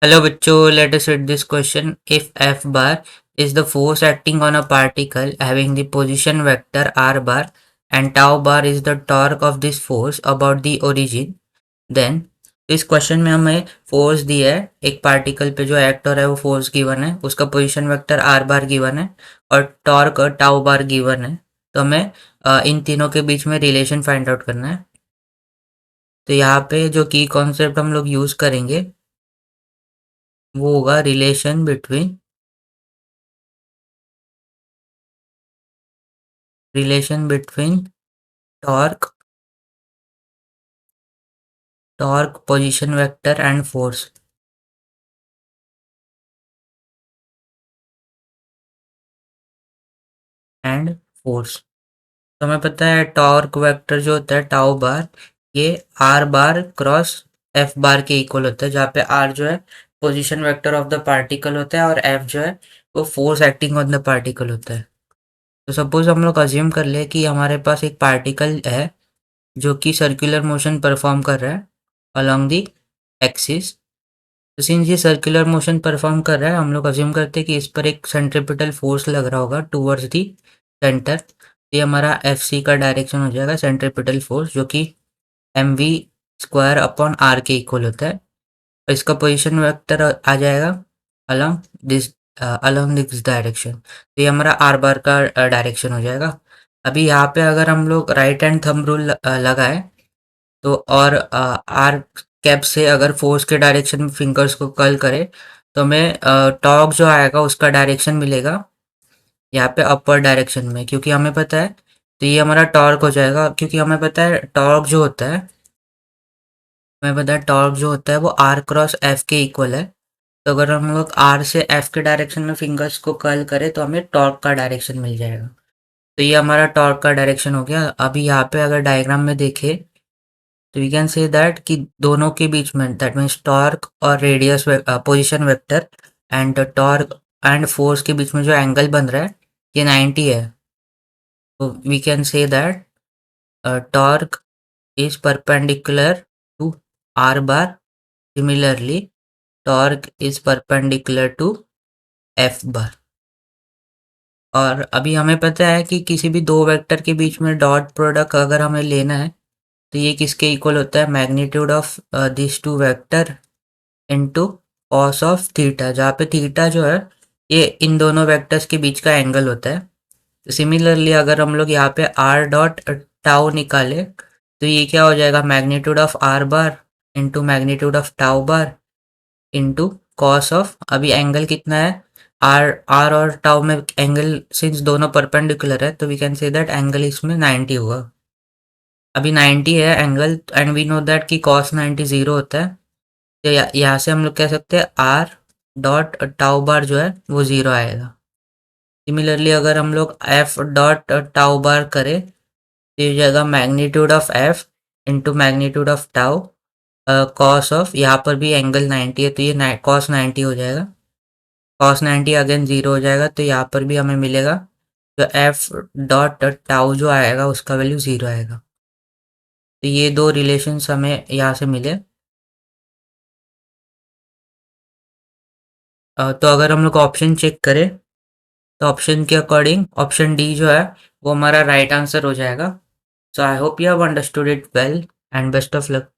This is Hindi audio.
Hello bachcho, let us read this question. If F bar is the force acting on a particle having the position vector r bar and tau bar is the torque of this force about the origin, then इस क्वेश्चन में हमें फोर्स दिया है, एक पार्टिकल पे जो एक्ट हो रहा है वो फोर्स गिवन है, उसका position vector are bar given है और टॉर्क टाउ बार गिवन है। तो हमें इन तीनों के बीच में रिलेशन फाइंड आउट करना है। तो यहाँ पे जो की कॉन्सेप्ट हम लोग यूज करेंगे वो होगा relation between torque position vector and force. तो हमें पता है टॉर्क वेक्टर जो होता है टाउ बार, ये are bar cross F bar के इक्वल होता है, जहाँ पे आर जो है position vector of the particle होता है और एफ जो है वो force acting on the particle होता है। तो सपोज हम लोग अज्यूम कर ले कि हमारे पास एक पार्टिकल है जो कि सर्कुलर मोशन परफॉर्म कर रहा है अलोंग दी एक्सिस। तो सिंस ये सर्कुलर मोशन परफॉर्म कर रहा है, हम लोग अज्यूम करते हैं कि इस पर एक सेंट्रीपिटल फोर्स लग रहा होगा टूवर्ड्स दी सेंटर। ये हमारा एफ सी का डायरेक्शन हो जाएगा, सेंट्रीपिटल फोर्स, जो कि m v square upon r के इक्वल होता है। और इसका पोजीशन वेक्टर आ जाएगा अलोंग दिस डायरेक्शन। तो ये हमारा आर बार का डायरेक्शन हो जाएगा। अभी यहाँ पे अगर हम लोग राइट हैंड थंब रूल लगाए तो और आर कैप से अगर फोर्स के डायरेक्शन में फिंगर्स को कर्ल करे तो हमें टॉर्क जो आएगा उसका डायरेक्शन मिलेगा यहाँ पे अपर डायरेक्शन में, क्योंकि हमें पता है। तो ये हमारा टॉर्क हो जाएगा, क्योंकि हमें पता है टॉर्क जो होता है वो आर क्रॉस एफ के इक्वल है। तो अगर हम लोग आर से एफ के डायरेक्शन में फिंगर्स को कर्ल करें तो हमें टॉर्क का डायरेक्शन मिल जाएगा। तो ये हमारा टॉर्क का डायरेक्शन हो गया। अभी यहाँ पे अगर डायग्राम में देखें तो वी कैन से दैट कि दोनों के बीच में, दैट मीन्स टॉर्क और radius position vector and torque and force के बीच में जो एंगल बन रहा है ये 90 है। तो we can say that torque is perpendicular to r bar. Similarly, torque is perpendicular to f bar. और अभी हमें पता है कि किसी भी दो वेक्टर के बीच में डॉट प्रोडक्ट अगर हमें लेना है तो ये किसके इक्वल होता है, magnitude of this two vector into cos of theta, जहाँ पे थीटा जो है ये इन दोनों वेक्टर्स के बीच का एंगल होता है। तो सिमिलरली अगर हम लोग यहाँ पे आर डॉट टाउ निकाले तो ये क्या हो जाएगा, magnitude of are bar into magnitude of tau bar into cos of, अभी एंगल कितना है, आर और टाउ में एंगल सिंस दोनों परपेंडिकुलर है तो we can say that angle इसमें 90 होगा। अभी 90 है angle and we know that कि कॉस 90 जीरो होता है। तो यहाँ से हम लोग कह सकते हैं आर डॉट टाउ बार जो है वो जीरो आएगा। सिमिलरली अगर हम लोग एफ डॉट टाउ बार करें तो ये जाएगा magnitude of F into magnitude of tau cos of, यहाँ पर भी एंगल 90 है तो ये कॉस 90 हो जाएगा। कॉस 90 अगेन जीरो हो जाएगा तो यहाँ पर भी हमें मिलेगा तो एफ डॉट टाउ जो आएगा उसका वैल्यू जीरो आएगा। तो ये दो रिलेशंस हमें यहाँ से मिले। तो अगर हम लोग ऑप्शन चेक करें तो ऑप्शन के अकॉर्डिंग ऑप्शन डी जो है वो हमारा राइट आंसर हो जाएगा। So I hope you have understood it well and best of luck.